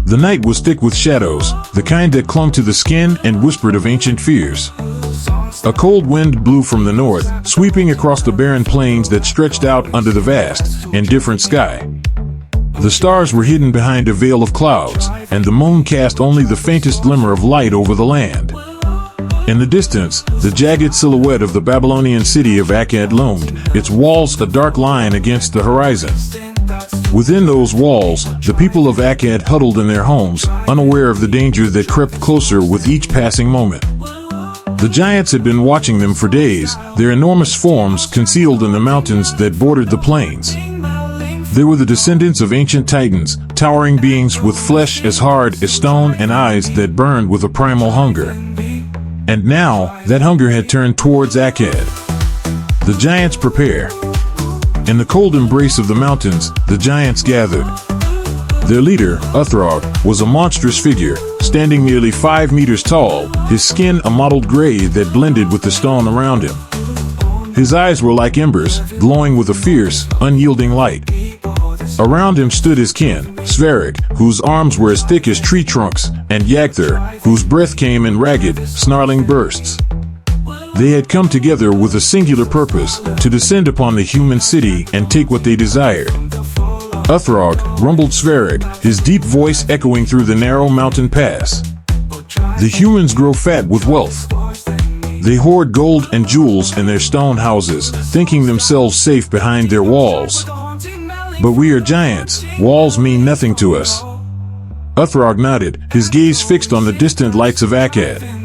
The night was thick with shadows, the kind that clung to the skin and whispered of ancient fears. A cold wind blew from the north, sweeping across the barren plains that stretched out under the vast, indifferent sky. The stars were hidden behind a veil of clouds, and the moon cast only the faintest glimmer of light over the land. In the distance, the jagged silhouette of the Babylonian city of Akkad loomed, its walls a dark line against the horizon. Within those walls, the people of Akkad huddled in their homes, unaware of the danger that crept closer with each passing moment. The giants had been watching them for days, their enormous forms concealed in the mountains that bordered the plains. They were the descendants of ancient titans, towering beings with flesh as hard as stone and eyes that burned with a primal hunger. And now, that hunger had turned towards Akkad. The giants prepare. In the cold embrace of the mountains, the giants gathered. Their leader, Uthrog, was a monstrous figure, standing nearly 5 meters tall, his skin a mottled gray that blended with the stone around him. His eyes were like embers, glowing with a fierce, unyielding light. Around him stood his kin, Sverig, whose arms were as thick as tree trunks, and Yagther, whose breath came in ragged, snarling bursts. They had come together with a singular purpose, to descend upon the human city and take what they desired. Uthrog, rumbled Sverig, his deep voice echoing through the narrow mountain pass. The humans grow fat with wealth. They hoard gold and jewels in their stone houses, thinking themselves safe behind their walls. But we are giants, walls mean nothing to us. Uthrog nodded, his gaze fixed on the distant lights of Akkad.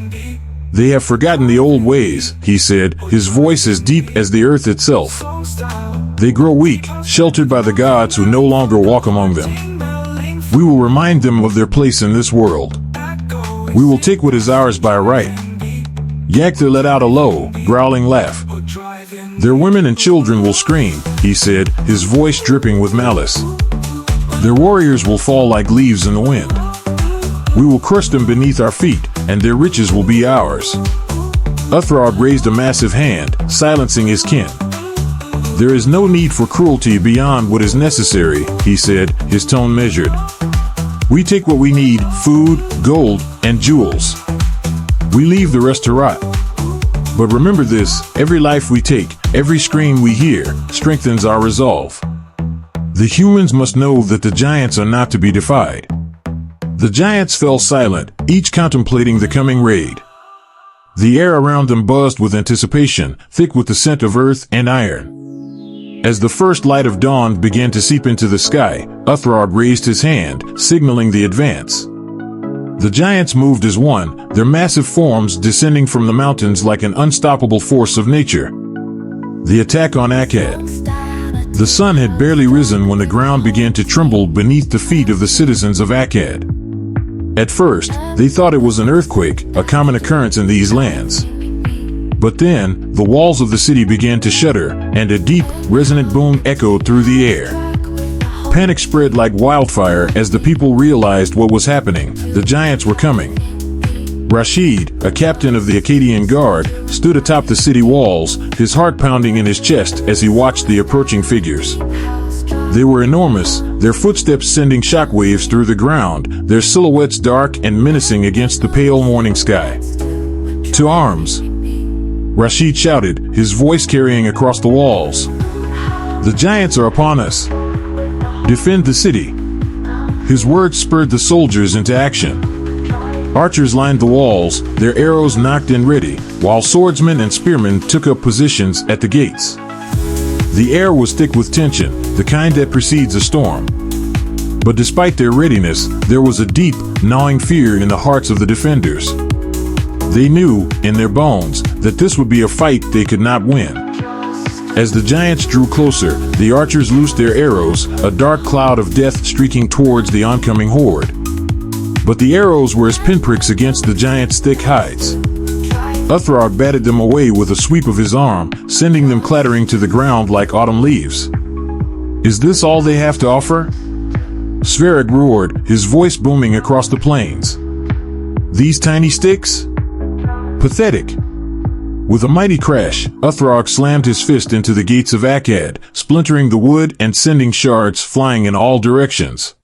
They have forgotten the old ways, he said, his voice as deep as the earth itself. They grow weak, sheltered by the gods who no longer walk among them. We will remind them of their place in this world. We will take what is ours by right. Yagther let out a low, growling laugh. Their women and children will scream, he said, his voice dripping with malice. Their warriors will fall like leaves in the wind. We will crush them beneath our feet, and their riches will be ours. Uthrog raised a massive hand, silencing his kin. There is no need for cruelty beyond what is necessary, he said, his tone measured. We take what we need, food, gold, and jewels. We leave the rest to rot. But remember this, every life we take, every scream we hear, strengthens our resolve. The humans must know that the giants are not to be defied. The giants fell silent, each contemplating the coming raid. The air around them buzzed with anticipation, thick with the scent of earth and iron. As the first light of dawn began to seep into the sky, Uthrog raised his hand, signaling the advance. The giants moved as one, their massive forms descending from the mountains like an unstoppable force of nature. The attack on Akkad. The sun had barely risen when the ground began to tremble beneath the feet of the citizens of Akkad. At first, they thought it was an earthquake, a common occurrence in these lands. But then, the walls of the city began to shudder, and a deep, resonant boom echoed through the air. Panic spread like wildfire as the people realized what was happening. The giants were coming. Rashid, a captain of the Akkadian Guard, stood atop the city walls, his heart pounding in his chest as he watched the approaching figures. They were enormous, their footsteps sending shockwaves through the ground, their silhouettes dark and menacing against the pale morning sky. To arms! Rashid shouted, his voice carrying across the walls. The giants are upon us. Defend the city. His words spurred the soldiers into action. Archers lined the walls, their arrows knocked in ready, while swordsmen and spearmen took up positions at the gates. The air was thick with tension, the kind that precedes a storm. But despite their readiness, there was a deep, gnawing fear in the hearts of the defenders. They knew, in their bones, that this would be a fight they could not win. As the giants drew closer, the archers loosed their arrows, a dark cloud of death streaking towards the oncoming horde. But the arrows were as pinpricks against the giants' thick hides. Uthrog batted them away with a sweep of his arm, sending them clattering to the ground like autumn leaves. Is this all they have to offer? Sverrig roared, his voice booming across the plains. These tiny sticks? Pathetic. With a mighty crash, Uthrog slammed his fist into the gates of Akkad, splintering the wood and sending shards flying in all directions.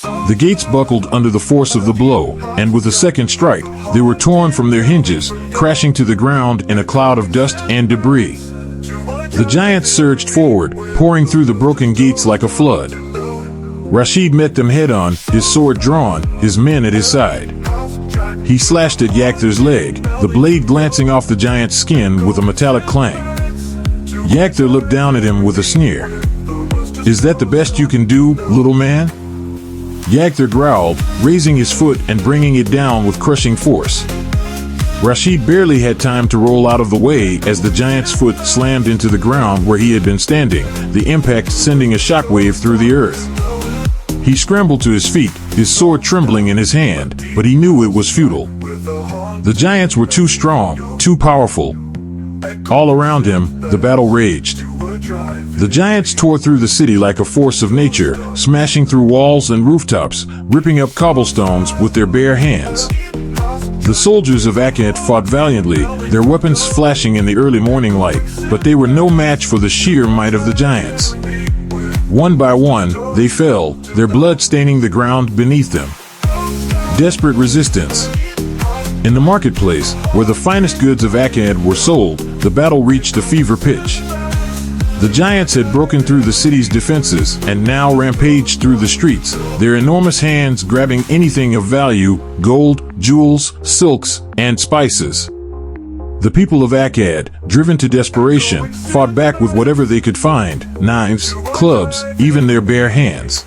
The gates buckled under the force of the blow, and with a second strike, they were torn from their hinges, crashing to the ground in a cloud of dust and debris. The giants surged forward, pouring through the broken gates like a flood. Rashid met them head-on, his sword drawn, his men at his side. He slashed at Yakthar's leg, the blade glancing off the giant's skin with a metallic clang. Yakthar looked down at him with a sneer. "Is that the best you can do, little man?" Yakthar growled, raising his foot and bringing it down with crushing force. Rashid barely had time to roll out of the way as the giant's foot slammed into the ground where he had been standing, the impact sending a shockwave through the earth. He scrambled to his feet, his sword trembling in his hand, but he knew it was futile. The giants were too strong, too powerful. All around him, the battle raged. The giants tore through the city like a force of nature, smashing through walls and rooftops, ripping up cobblestones with their bare hands. The soldiers of Akkad fought valiantly, their weapons flashing in the early morning light, but they were no match for the sheer might of the giants. One by one, they fell, their blood staining the ground beneath them. Desperate resistance. In the marketplace, where the finest goods of Akkad were sold, the battle reached a fever pitch. The giants had broken through the city's defenses and now rampaged through the streets, their enormous hands grabbing anything of value: gold, jewels, silks, and spices. The people of Akkad, driven to desperation, fought back with whatever they could find: knives, clubs, even their bare hands.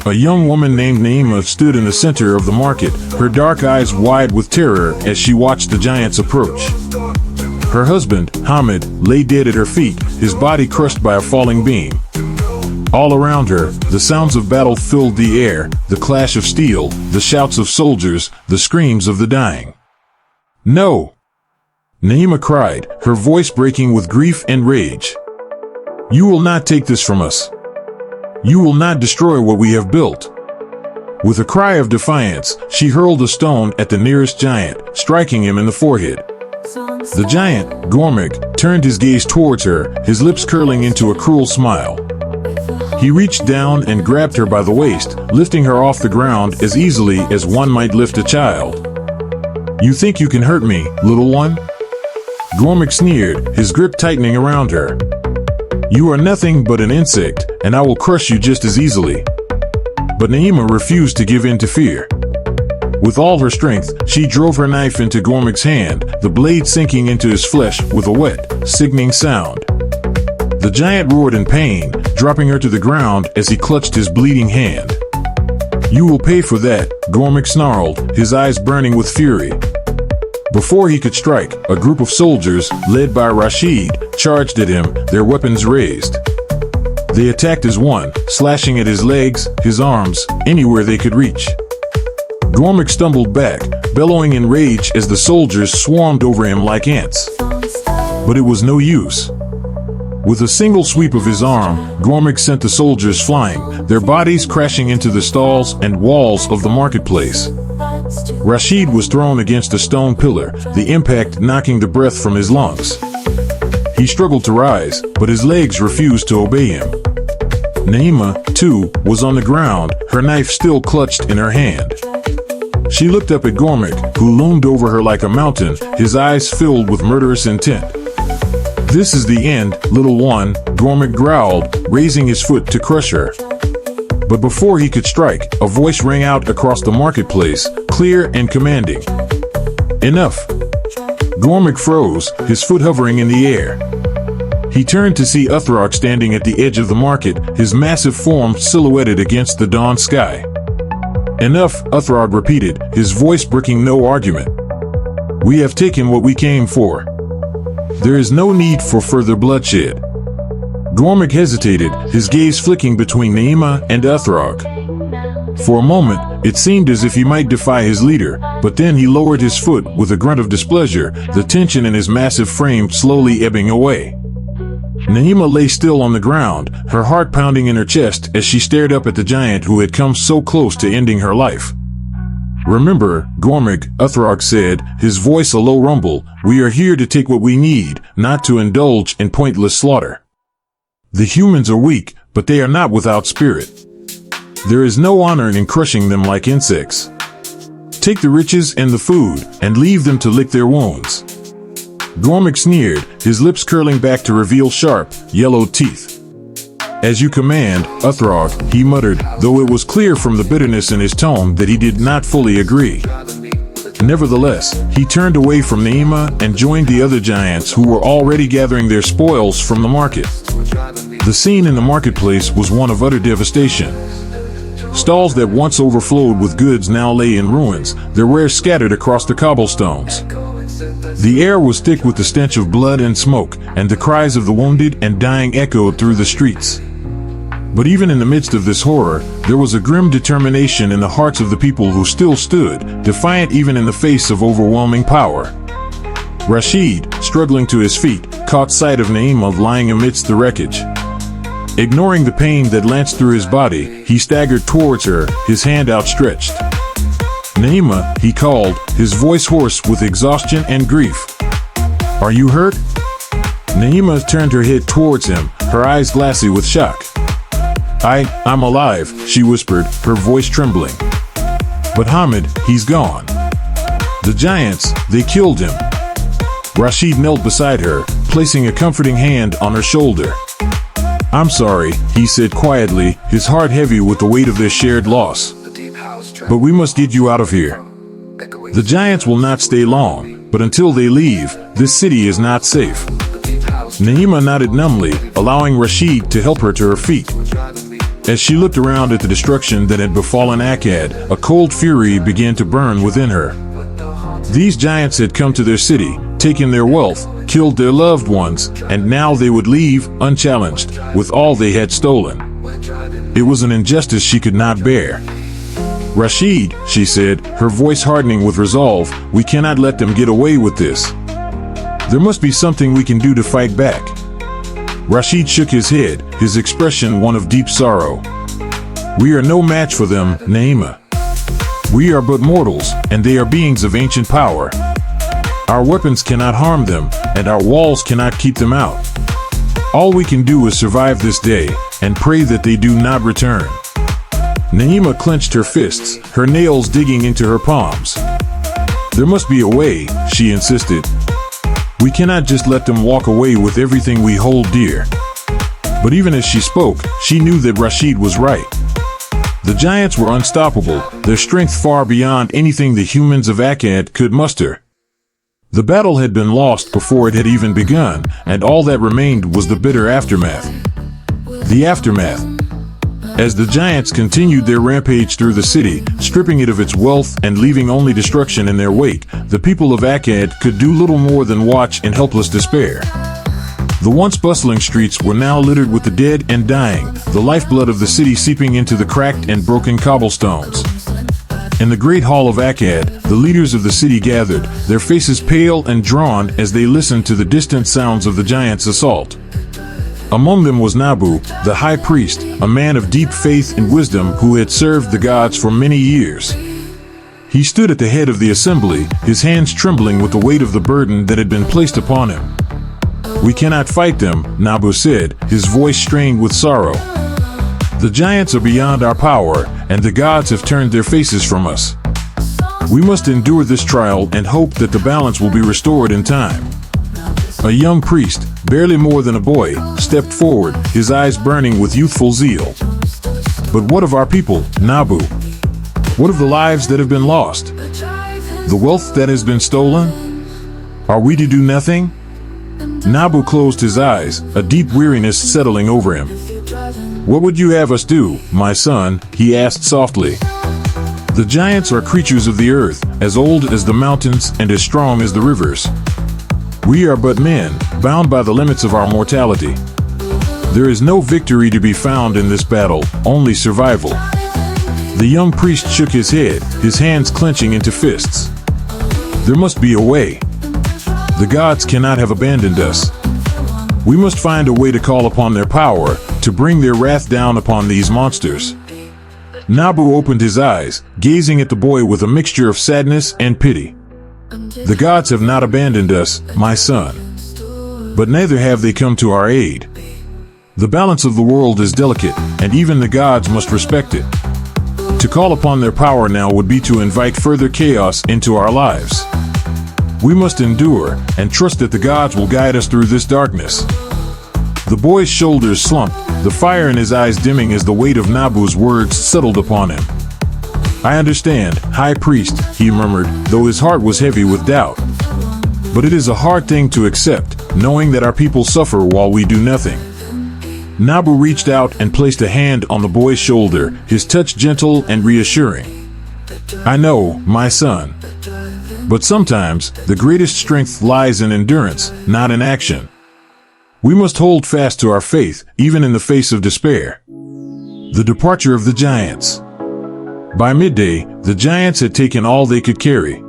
A young woman named Naima stood in the center of the market, her dark eyes wide with terror as she watched the giants approach. Her husband, Hamid, lay dead at her feet, his body crushed by a falling beam. All around her, the sounds of battle filled the air, the clash of steel, the shouts of soldiers, the screams of the dying. "No!" Naima cried, her voice breaking with grief and rage. "You will not take this from us. You will not destroy what we have built." With a cry of defiance, she hurled a stone at the nearest giant, striking him in the forehead. The giant, Gormig, turned his gaze towards her, his lips curling into a cruel smile. He reached down and grabbed her by the waist, lifting her off the ground as easily as one might lift a child. "You think you can hurt me, little one?" Gormig sneered, his grip tightening around her. "You are nothing but an insect, and I will crush you just as easily." But Naima refused to give in to fear. With all her strength, she drove her knife into Gormig's hand, the blade sinking into his flesh with a wet, sickening sound. The giant roared in pain, dropping her to the ground as he clutched his bleeding hand. "You will pay for that," Gormig snarled, his eyes burning with fury. Before he could strike, a group of soldiers, led by Rashid, charged at him, their weapons raised. They attacked as one, slashing at his legs, his arms, anywhere they could reach. Gormig stumbled back, bellowing in rage as the soldiers swarmed over him like ants. But it was no use. With a single sweep of his arm, Gormig sent the soldiers flying, their bodies crashing into the stalls and walls of the marketplace. Rashid was thrown against a stone pillar, the impact knocking the breath from his lungs. He struggled to rise, but his legs refused to obey him. Naima, too, was on the ground, her knife still clutched in her hand. She looked up at Gormig, who loomed over her like a mountain, his eyes filled with murderous intent. "This is the end, little one," Gormig growled, raising his foot to crush her. But before he could strike, a voice rang out across the marketplace, clear and commanding. "Enough!" Gormig froze, his foot hovering in the air. He turned to see Uthrog standing at the edge of the market, his massive form silhouetted against the dawn sky. "Enough," Uthrog repeated, his voice breaking no argument. "We have taken what we came for. There is no need for further bloodshed." Gormig hesitated, his gaze flicking between Naima and Uthrog. For a moment, it seemed as if he might defy his leader, but then he lowered his foot with a grunt of displeasure, the tension in his massive frame slowly ebbing away. Naima lay still on the ground, her heart pounding in her chest as she stared up at the giant who had come so close to ending her life. "Remember, Gormig," Uthrog said, his voice a low rumble, "we are here to take what we need, not to indulge in pointless slaughter. The humans are weak, but they are not without spirit. There is no honor in crushing them like insects. Take the riches and the food, and leave them to lick their wounds." Gormick sneered, his lips curling back to reveal sharp, yellow teeth. "As you command, Uthrog," he muttered, though it was clear from the bitterness in his tone that he did not fully agree. Nevertheless, he turned away from Naima and joined the other giants who were already gathering their spoils from the market. The scene in the marketplace was one of utter devastation. Stalls that once overflowed with goods now lay in ruins, their wares scattered across the cobblestones. The air was thick with the stench of blood and smoke, and the cries of the wounded and dying echoed through the streets. But even in the midst of this horror, there was a grim determination in the hearts of the people who still stood, defiant even in the face of overwhelming power. Rashid, struggling to his feet, caught sight of Naima lying amidst the wreckage. Ignoring the pain that lanced through his body, he staggered towards her, his hand outstretched. "Naima," he called, his voice hoarse with exhaustion and grief. "Are you hurt?" Naima turned her head towards him, her eyes glassy with shock. I'm alive," she whispered, her voice trembling. "But Hamid, he's gone. The giants, they killed him." Rashid knelt beside her, placing a comforting hand on her shoulder. "I'm sorry," he said quietly, his heart heavy with the weight of their shared loss. "But we must get you out of here. The giants will not stay long, but until they leave, this city is not safe." Naima nodded numbly, allowing Rashid to help her to her feet. As she looked around at the destruction that had befallen Akkad, a cold fury began to burn within her. These giants had come to their city, taken their wealth, killed their loved ones, and now they would leave, unchallenged, with all they had stolen. It was an injustice she could not bear. "Rashid," she said, her voice hardening with resolve, "we cannot let them get away with this. There must be something we can do to fight back." Rashid shook his head, his expression one of deep sorrow. "We are no match for them, Naima. We are but mortals, and they are beings of ancient power. Our weapons cannot harm them, and our walls cannot keep them out. All we can do is survive this day, and pray that they do not return." Naima clenched her fists, her nails digging into her palms. "There must be a way," she insisted. "We cannot just let them walk away with everything we hold dear." But even as she spoke, she knew that Rashid was right. The giants were unstoppable, their strength far beyond anything the humans of Akkad could muster. The battle had been lost before it had even begun, and all that remained was the bitter aftermath. The aftermath. As the giants continued their rampage through the city, stripping it of its wealth and leaving only destruction in their wake, the people of Akkad could do little more than watch in helpless despair. The once bustling streets were now littered with the dead and dying, the lifeblood of the city seeping into the cracked and broken cobblestones. In the great hall of Akkad, the leaders of the city gathered, their faces pale and drawn as they listened to the distant sounds of the giants' assault. Among them was Nabu, the high priest, a man of deep faith and wisdom who had served the gods for many years. He stood at the head of the assembly, his hands trembling with the weight of the burden that had been placed upon him. "We cannot fight them," Nabu said, his voice strained with sorrow. "The giants are beyond our power, and the gods have turned their faces from us. We must endure this trial and hope that the balance will be restored in time." A young priest, barely more than a boy, stepped forward, his eyes burning with youthful zeal. "But what of our people, Nabu? What of the lives that have been lost? The wealth that has been stolen? Are we to do nothing?" Nabu closed his eyes, a deep weariness settling over him. "What would you have us do, my son?" he asked softly. "The giants are creatures of the earth, as old as the mountains and as strong as the rivers. We are but men, bound by the limits of our mortality. There is no victory to be found in this battle, only survival." The young priest shook his head, his hands clenching into fists. "There must be a way. The gods cannot have abandoned us. We must find a way to call upon their power, to bring their wrath down upon these monsters." Nabu opened his eyes, gazing at the boy with a mixture of sadness and pity. "The gods have not abandoned us, my son. But neither have they come to our aid. The balance of the world is delicate, and even the gods must respect it. To call upon their power now would be to invite further chaos into our lives. We must endure and trust that the gods will guide us through this darkness. The boy's shoulders slumped, the fire in his eyes dimming as the weight of Nabu's words settled upon him. "I understand, High Priest," he murmured, though his heart was heavy with doubt. "But it is a hard thing to accept, knowing that our people suffer while we do nothing." Nabu reached out and placed a hand on the boy's shoulder, his touch gentle and reassuring. "I know, my son. But sometimes, the greatest strength lies in endurance, not in action. We must hold fast to our faith, even in the face of despair." The departure of the giants. By midday, the giants had taken all they could carry.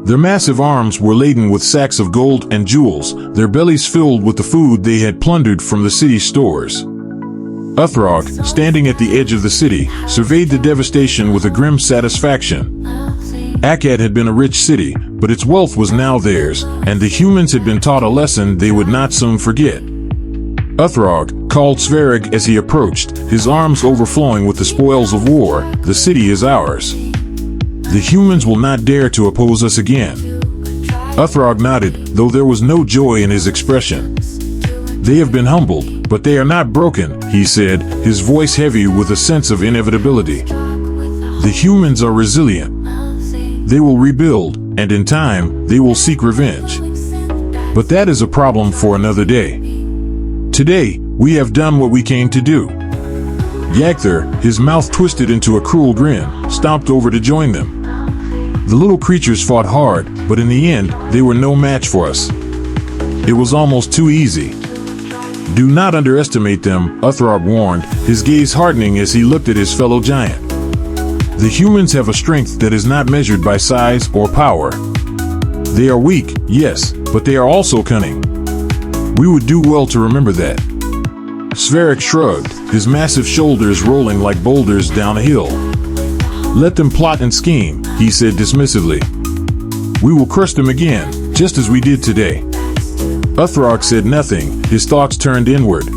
Their massive arms were laden with sacks of gold and jewels, their bellies filled with the food they had plundered from the city's stores. Uthrog, standing at the edge of the city, surveyed the devastation with a grim satisfaction. Akkad had been a rich city, but its wealth was now theirs, and the humans had been taught a lesson they would not soon forget. Uthrog called Sverig as he approached, his arms overflowing with the spoils of war. "The city is ours. The humans will not dare to oppose us again." Uthrog nodded, though there was no joy in his expression. "They have been humbled, but they are not broken," he said, his voice heavy with a sense of inevitability. "The humans are resilient. They will rebuild, and in time, they will seek revenge. But that is a problem for another day. Today, we have done what we came to do." Yakther, his mouth twisted into a cruel grin, stomped over to join them. "The little creatures fought hard, but in the end, they were no match for us. It was almost too easy." "Do not underestimate them," Uthrog warned, his gaze hardening as he looked at his fellow giant. "The humans have a strength that is not measured by size or power. They are weak, yes, but they are also cunning. We would do well to remember that." Sverek shrugged, his massive shoulders rolling like boulders down a hill. "Let them plot and scheme," he said dismissively. "We will crush them again, just as we did today." Uthrog said nothing, his thoughts turned inward.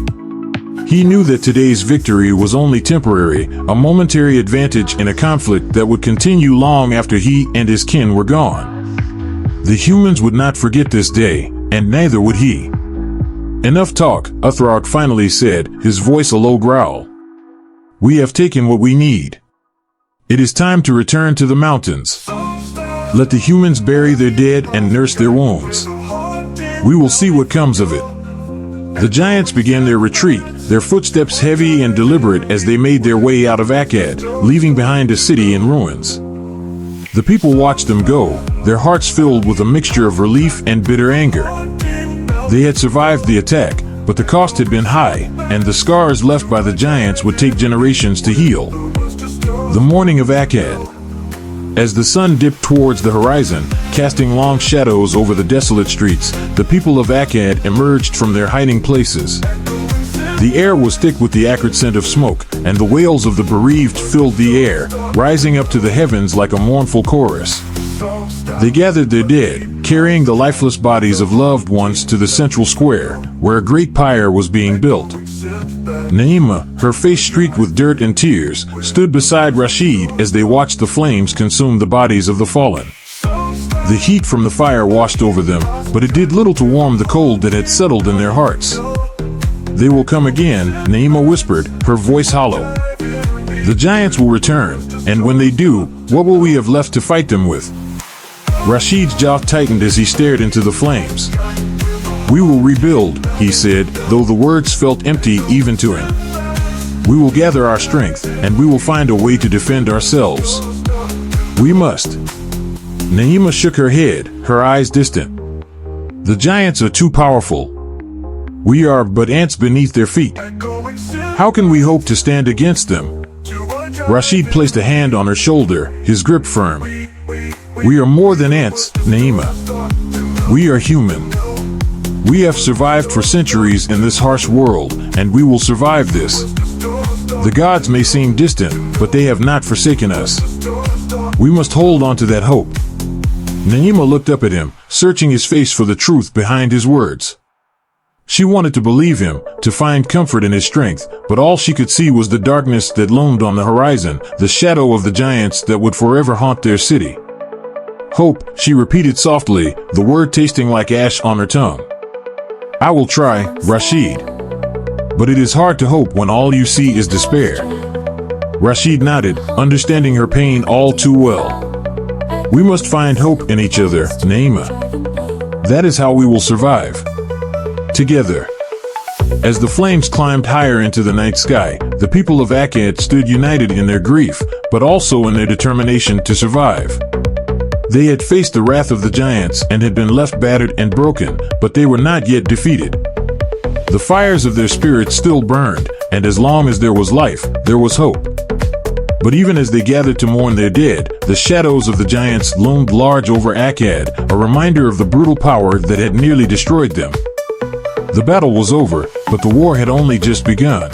He knew that today's victory was only temporary, a momentary advantage in a conflict that would continue long after he and his kin were gone. The humans would not forget this day, and neither would he. "Enough talk," Uthrog finally said, his voice a low growl. "We have taken what we need. It is time to return to the mountains. Let the humans bury their dead and nurse their wounds. We will see what comes of it." The giants began their retreat, their footsteps heavy and deliberate as they made their way out of Akkad, leaving behind a city in ruins. The people watched them go, their hearts filled with a mixture of relief and bitter anger. They had survived the attack, but the cost had been high, and the scars left by the giants would take generations to heal. The morning of Akkad. As the sun dipped towards the horizon, casting long shadows over the desolate streets, the people of Akkad emerged from their hiding places. The air was thick with the acrid scent of smoke, and the wails of the bereaved filled the air, rising up to the heavens like a mournful chorus. They gathered their dead, carrying the lifeless bodies of loved ones to the central square, where a great pyre was being built. Naima, her face streaked with dirt and tears, stood beside Rashid as they watched the flames consume the bodies of the fallen. The heat from the fire washed over them, but it did little to warm the cold that had settled in their hearts. "They will come again," Naima whispered, her voice hollow. "The giants will return, and when they do, what will we have left to fight them with?" Rashid's jaw tightened as he stared into the flames. "We will rebuild," he said, though the words felt empty even to him. "We will gather our strength, and we will find a way to defend ourselves. We must." Naima shook her head, her eyes distant. "The giants are too powerful. We are but ants beneath their feet. How can we hope to stand against them?" Rashid placed a hand on her shoulder, his grip firm. "We are more than ants, Naima. We are human. We have survived for centuries in this harsh world, and we will survive this. The gods may seem distant, but they have not forsaken us. We must hold on to that hope." Naima looked up at him, searching his face for the truth behind his words. She wanted to believe him, to find comfort in his strength, but all she could see was the darkness that loomed on the horizon, the shadow of the giants that would forever haunt their city. Hope, she repeated softly, the word tasting like ash on her tongue. I will try, Rashid. But it is hard to hope when all you see is despair. Rashid nodded, understanding her pain all too well. We must find hope in each other, Naima. That is how we will survive. Together. As the flames climbed higher into the night sky, the people of Akkad stood united in their grief, but also in their determination to survive. They had faced the wrath of the giants and had been left battered and broken, but they were not yet defeated. The fires of their spirits still burned, and as long as there was life, there was hope. But even as they gathered to mourn their dead, the shadows of the giants loomed large over Akkad, a reminder of the brutal power that had nearly destroyed them. The battle was over, but the war had only just begun.